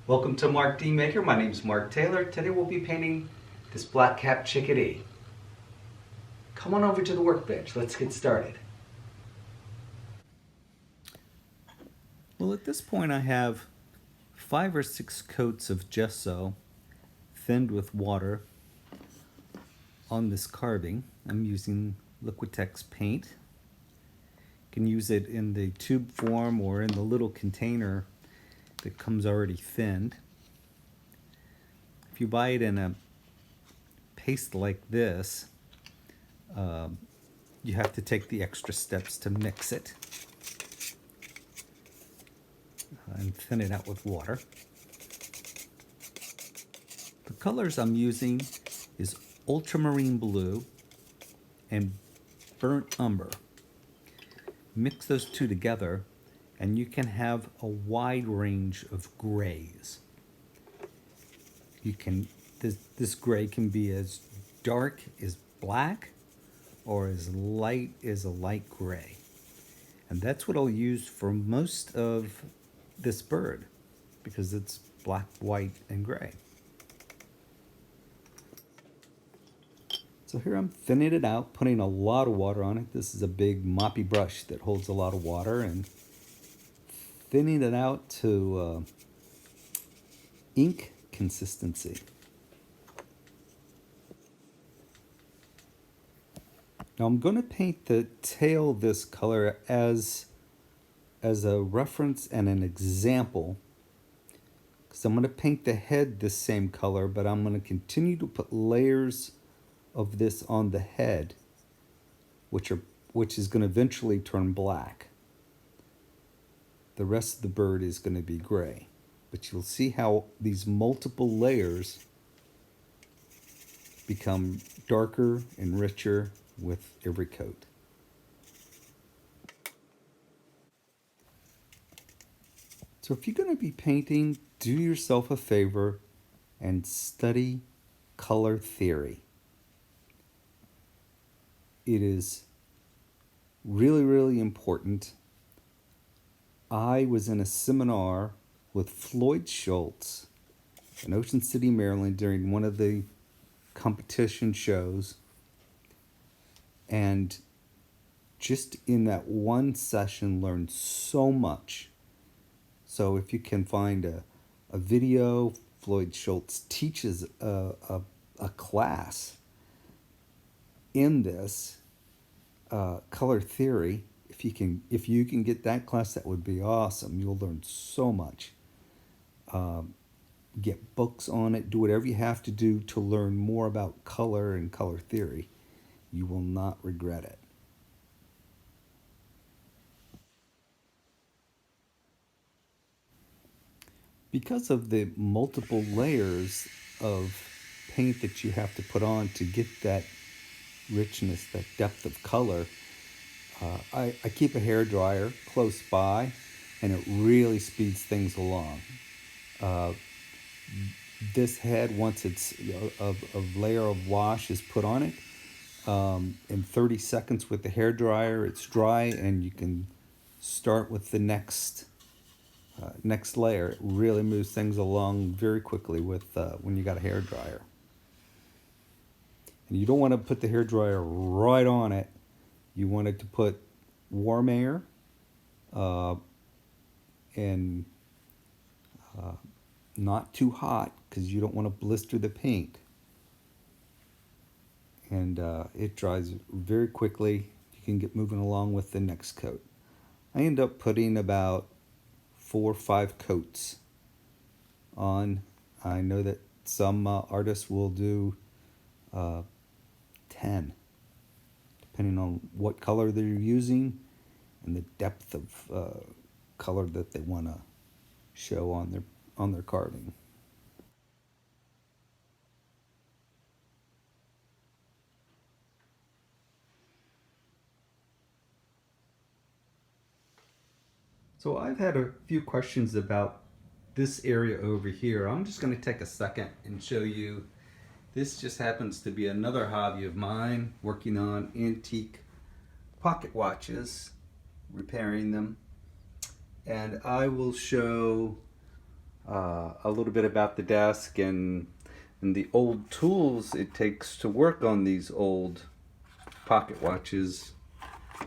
Welcome to Mark D. Maker. My name is Mark Taylor. Today we'll be painting this black-capped chickadee. Come on over to the workbench. Let's get started. Well, at this point I have 5 or 6 coats of gesso thinned with water on this carving. I'm using Liquitex paint. You can use it in the tube form or in the little container that comes already thinned. If you buy it in a paste like this, you have to take the extra steps to mix it and thin it out with water. The colors I'm using is ultramarine blue and burnt umber. Mix those two together and you can have a wide range of grays. This gray can be as dark as black or as light as a light gray. And that's what I'll use for most of this bird because it's black, white, and gray. So here I'm thinning it out, putting a lot of water on it. This is a big moppy brush that holds a lot of water, and thinning it out to ink consistency. Now I'm going to paint the tail this color as a reference and an example, because I'm going to paint the head this same color, but I'm going to continue to put layers of this on the head, which is going to eventually turn black. The rest of the bird is going to be gray, but you'll see how these multiple layers become darker and richer with every coat. So if you're going to be painting, do yourself a favor and study color theory. It is really, really important. I was in a seminar with Floyd Schultz in Ocean City, Maryland during one of the competition shows. And just in that one session learned so much. So if you can find a video, Floyd Schultz teaches a class in this color theory. If you can get that class, that would be awesome. You'll learn so much. Get books on it. Do whatever you have to do to learn more about color and color theory. You will not regret it. Because of the multiple layers of paint that you have to put on to get that richness, that depth of color, I keep a hair dryer close by, and it really speeds things along. This head, once a layer of wash is put on it, in 30 seconds with the hair dryer, it's dry, and you can start with the next layer. It really moves things along very quickly with when you got a hair dryer. And you don't want to put the hair dryer right on it. You want it to put warm air and not too hot, because you don't want to blister the paint. And it dries very quickly. You can get moving along with the next coat. I end up putting about 4 or 5 coats on. I know that some artists will do 10, depending on what color they're using and the depth of color that they want to show on their carving. So I've had a few questions about this area over here. I'm just going to take a second and show you. This just happens to be another hobby of mine, working on antique pocket watches, repairing them. And I will show a little bit about the desk and the old tools it takes to work on these old pocket watches.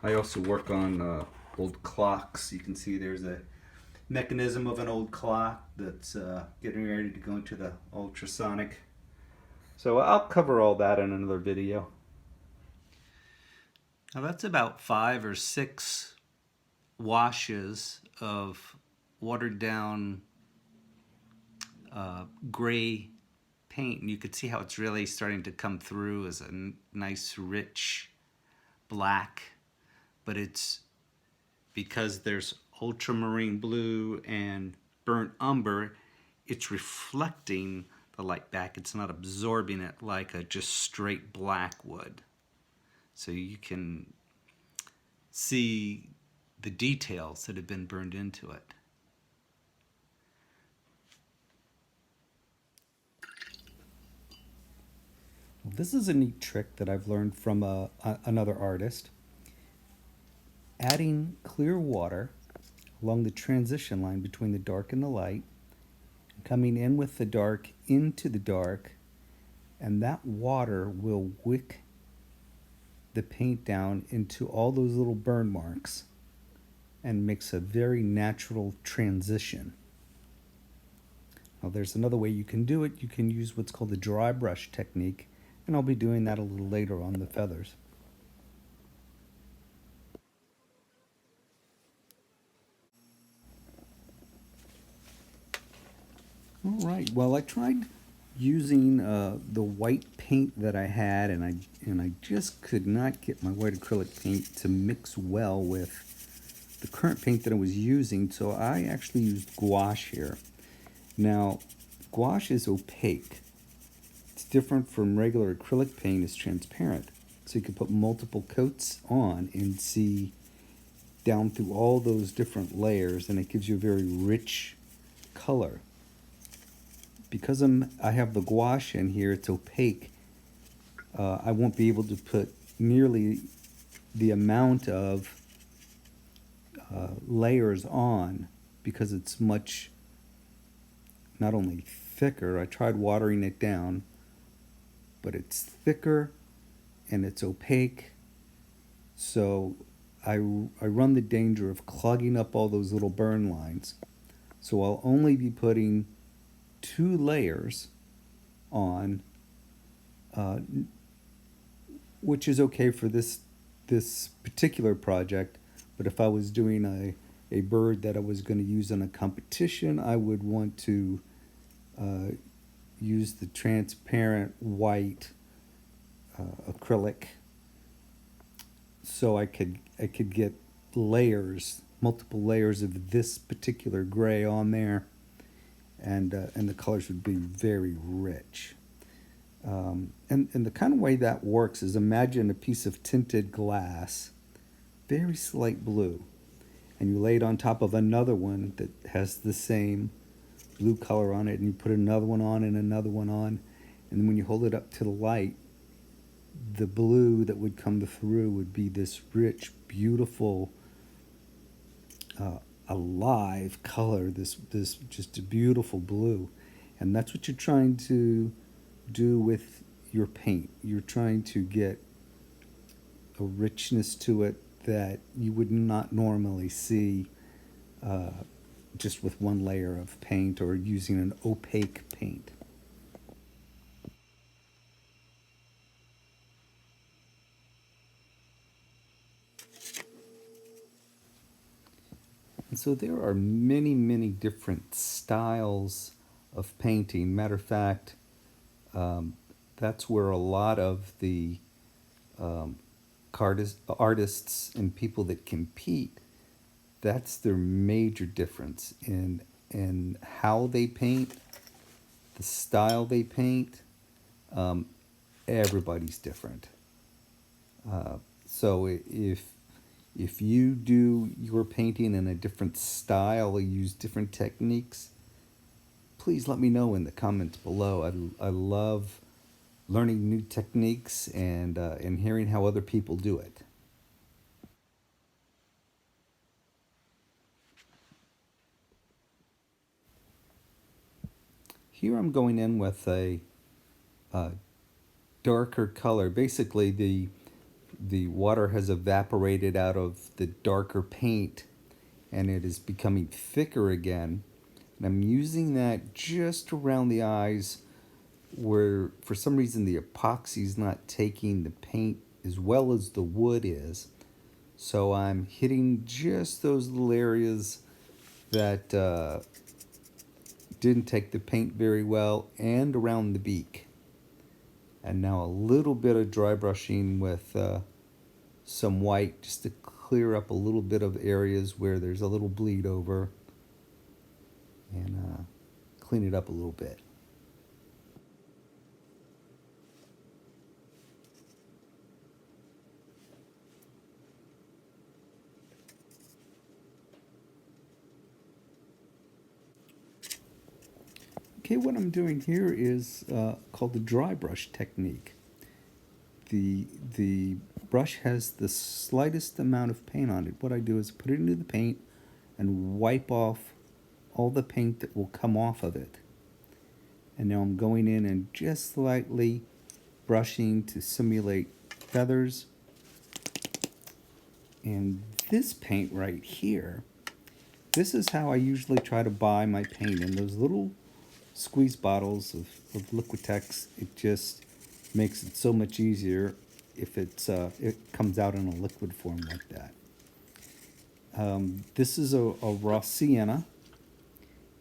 I also work on old clocks. You can see there's a mechanism of an old clock that's getting ready to go into the ultrasonic. So I'll cover all that in another video. Now that's about 5 or 6 washes of watered down gray paint, and you could see how it's really starting to come through as a nice rich black, but it's because there's ultramarine blue and burnt umber, it's reflecting the light back. It's not absorbing it like a just straight black would. So you can see the details that have been burned into it. This is a neat trick that I've learned from another artist. Adding clear water along the transition line between the dark and the light, coming in with the dark into the dark, and that water will wick the paint down into all those little burn marks and makes a very natural transition. Now there's another way you can do it. You can use what's called the dry brush technique, and I'll be doing that a little later on the feathers. All right, well I tried using the white paint that I had, and I just could not get my white acrylic paint to mix well with the current paint that I was using, so I actually used gouache here. Now, gouache is opaque. It's different from regular acrylic paint. It's transparent, so you can put multiple coats on and see down through all those different layers, and it gives you a very rich color. Because I have the gouache in here, it's opaque. I won't be able to put nearly the amount of layers on because it's much, not only thicker, I tried watering it down, but it's thicker and it's opaque, so I run the danger of clogging up all those little burn lines. So I'll only be putting 2 layers on, which is okay for this particular project, but if I was doing a bird that I was going to use in a competition, I would want to use the transparent white acrylic, so I could get layers, multiple layers of this particular gray on there, and the colors would be very rich. And the kind of way that works is, imagine a piece of tinted glass, very slight blue, and you lay it on top of another one that has the same blue color on it, and you put another one on and another one on, and then when you hold it up to the light, the blue that would come through would be this rich, beautiful, alive color, this just a beautiful blue. And that's what you're trying to do with your paint. You're trying to get a richness to it that you would not normally see just with one layer of paint or using an opaque paint. And so there are many, many different styles of painting. Matter of fact, that's where a lot of the artists and people that compete, that's their major difference in how they paint, the style they paint. Everybody's different. So if you do your painting in a different style or use different techniques, please let me know in the comments below. I love learning new techniques and hearing how other people do it. here I'm going in with a darker color. Basically, the water has evaporated out of the darker paint and it is becoming thicker again. And I'm using that just around the eyes where for some reason the epoxy is not taking the paint as well as the wood is. So I'm hitting just those little areas that didn't take the paint very well and around the beak. And now a little bit of dry brushing with some white just to clear up a little bit of areas where there's a little bleed over and clean it up a little bit. Okay, what I'm doing here is called the dry brush technique. The brush has the slightest amount of paint on it. What I do is put it into the paint and wipe off all the paint that will come off of it. And now I'm going in and just slightly brushing to simulate feathers. And this paint right here, this is how I usually try to buy my paint, in those little squeeze bottles of Liquitex. It just makes it so much easier if it comes out in a liquid form like that. This is a raw sienna,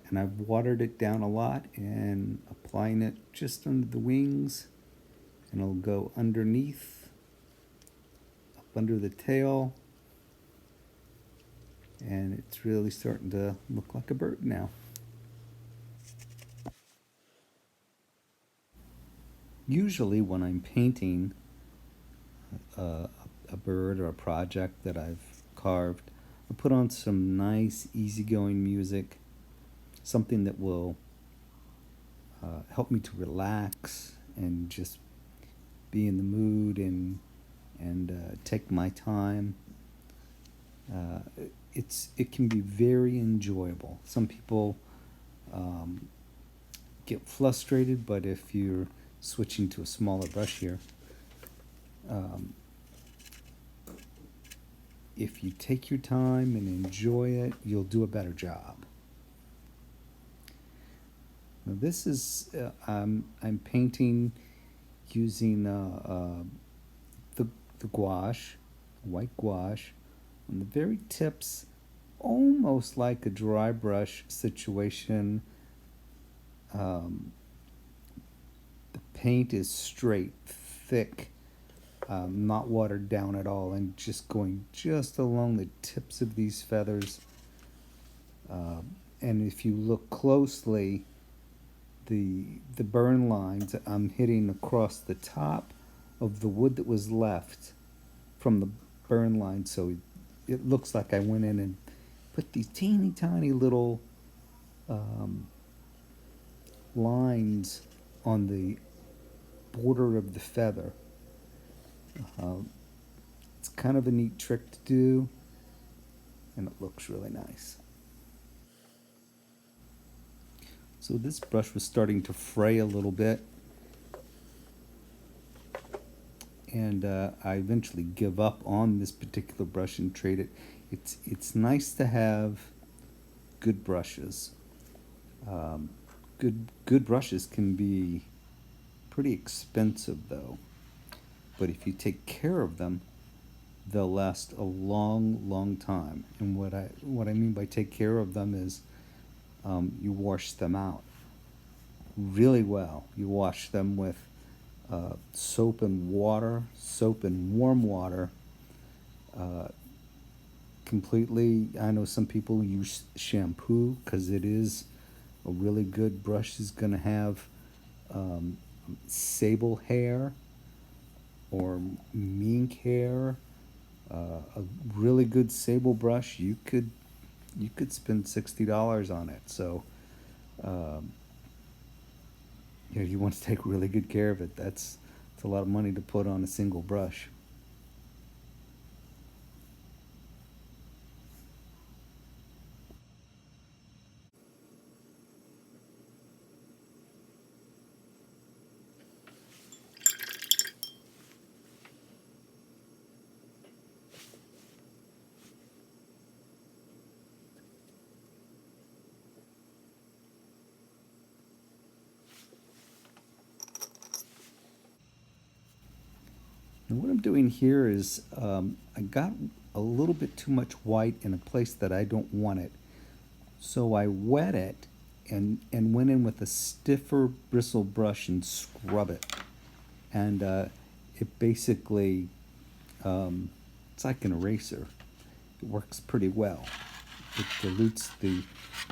and I've watered it down a lot and applying it just under the wings, and it'll go underneath, up under the tail, and it's really starting to look like a bird now. Usually when I'm painting a bird or a project that I've carved, I put on some nice easygoing music, something that will help me to relax and just be in the mood and take my time. It can be very enjoyable. Some people get frustrated, but if you're switching to a smaller brush here, if you take your time and enjoy it, you'll do a better job. Now this is I'm painting using the gouache, white gouache, on the very tips, almost like a dry brush situation. The paint is straight, thick, not watered down at all, and just going just along the tips of these feathers. And if you look closely, the burn lines I'm hitting across the top of the wood that was left from the burn line, so it looks like I went in and put these teeny tiny little lines on the border of the feather. It's kind of a neat trick to do, and it looks really nice. So this brush was starting to fray a little bit, and I eventually give up on this particular brush and trade it. It's nice to have good brushes. Good brushes can be pretty expensive though, but if you take care of them, they'll last a long time. And what I mean by take care of them is you wash them out really well. You wash them with soap and water, soap and warm water, completely. I know some people use shampoo because it is a really good brush. Is going to have sable hair or mink hair. A really good sable brush, you could spend $60 on it. So you want to take really good care of it. That's a lot of money to put on a single brush. And what I'm doing here is I got a little bit too much white in a place that I don't want it. So I wet it and went in with a stiffer bristle brush and scrub it. And it basically, it's like an eraser. It works pretty well. It dilutes the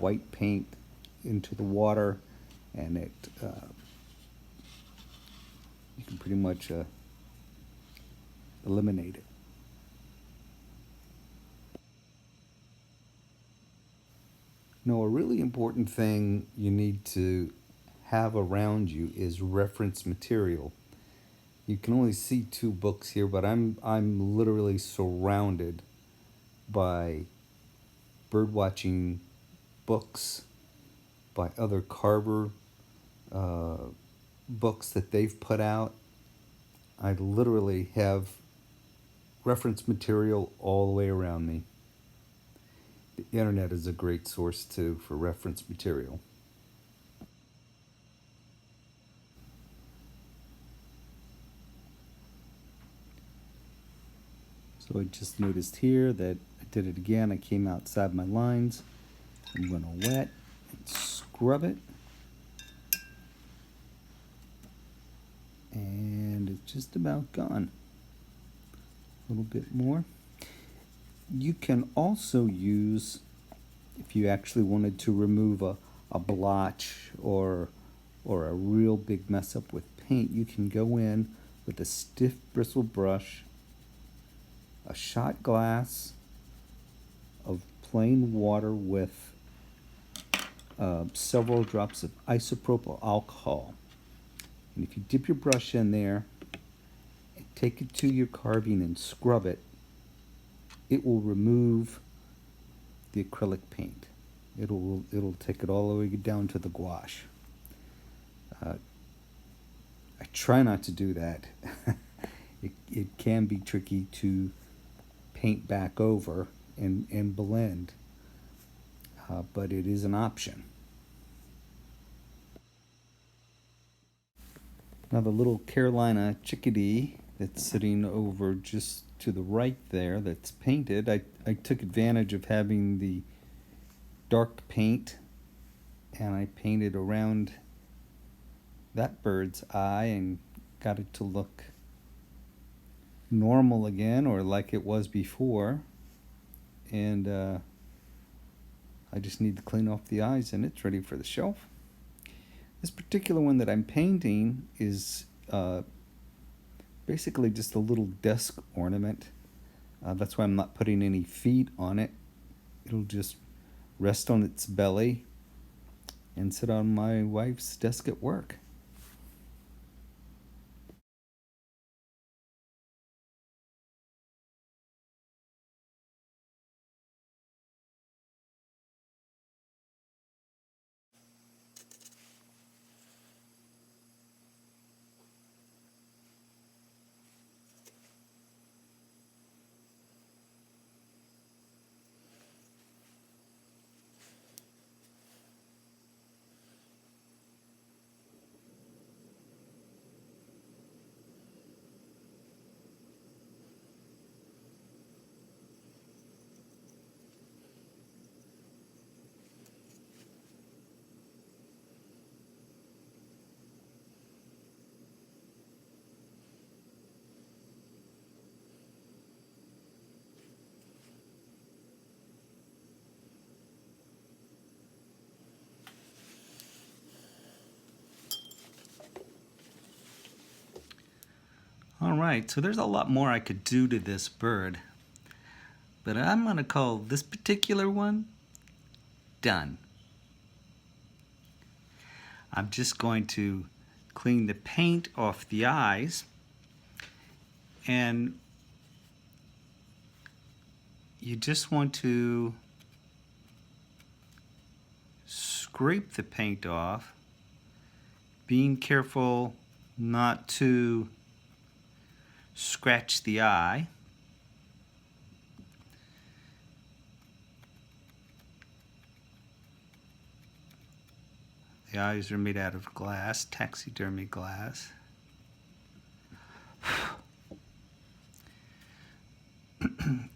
white paint into the water, and it you can pretty much eliminate it. Now, a really important thing you need to have around you is reference material. You can only see two books here, but I'm literally surrounded by birdwatching books, by other carver uh, books that they've put out. I literally have reference material all the way around me. The internet is a great source too for reference material. So I just noticed here that I did it again. I came outside my lines. I'm going to wet and scrub it. And it's just about gone. A little bit more. You can also use, if you actually wanted to remove a blotch or a real big mess up with paint, you can go in with a stiff bristle brush, a shot glass of plain water with several drops of isopropyl alcohol. And if you dip your brush in there and take it to your carving and scrub it, it will remove the acrylic paint. It'll take it all the way down to the gouache. I try not to do that. It can be tricky to paint back over and blend, but it is an option. Now the little Carolina Chickadee that's sitting over just to the right there that's painted, I took advantage of having the dark paint and I painted around that bird's eye and got it to look normal again, or like it was before. And I just need to clean off the eyes and it's ready for the shelf. This particular one that I'm painting is basically just a little desk ornament. That's why I'm not putting any feet on it. It'll just rest on its belly and sit on my wife's desk at work. All right, so there's a lot more I could do to this bird, but I'm going to call this particular one done. I'm just going to clean the paint off the eyes, and you just want to scrape the paint off, being careful not to scratch the eye. The eyes are made out of glass, taxidermy glass.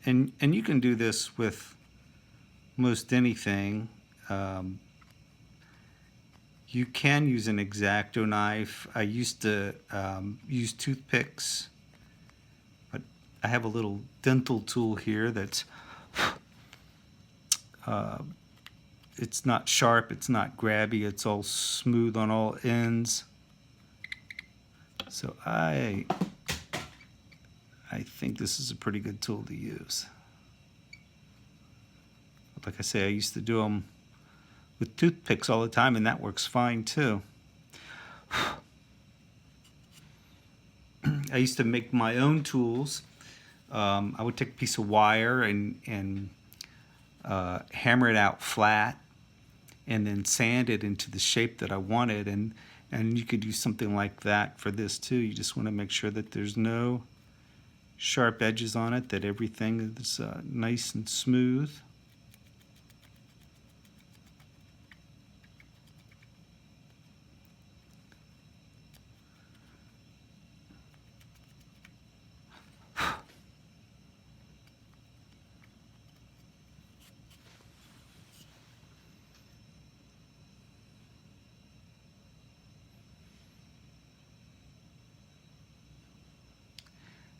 And you can do this with most anything. You can use an X-Acto knife. I used to use toothpicks, but I have a little dental tool here that's it's not sharp, it's not grabby, it's all smooth on all ends. So I think this is a pretty good tool to use. Like I say, I used to do them with toothpicks all the time, and that works fine too. I used to make my own tools. I would take a piece of wire and hammer it out flat, and then sand it into the shape that I wanted. And you could use something like that for this too. You just want to make sure that there's no sharp edges on it, that everything is nice and smooth.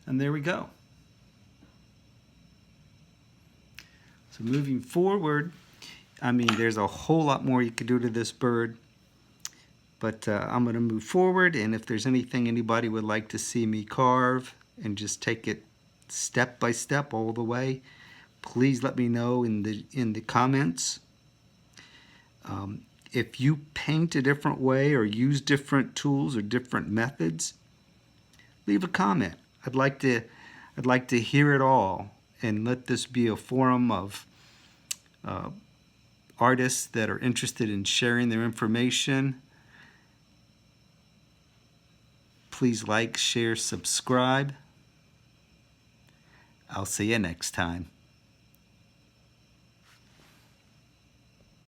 And there we go. So moving forward, I mean, there's a whole lot more you could do to this bird, but I'm going to move forward, and if there's anything anybody would like to see me carve and just take it step by step all the way, please let me know in the comments. If you paint a different way or use different tools or different methods, leave a comment. I'd like to hear it all, and let this be a forum of artists that are interested in sharing their information. Please like, share, subscribe. I'll see you next time.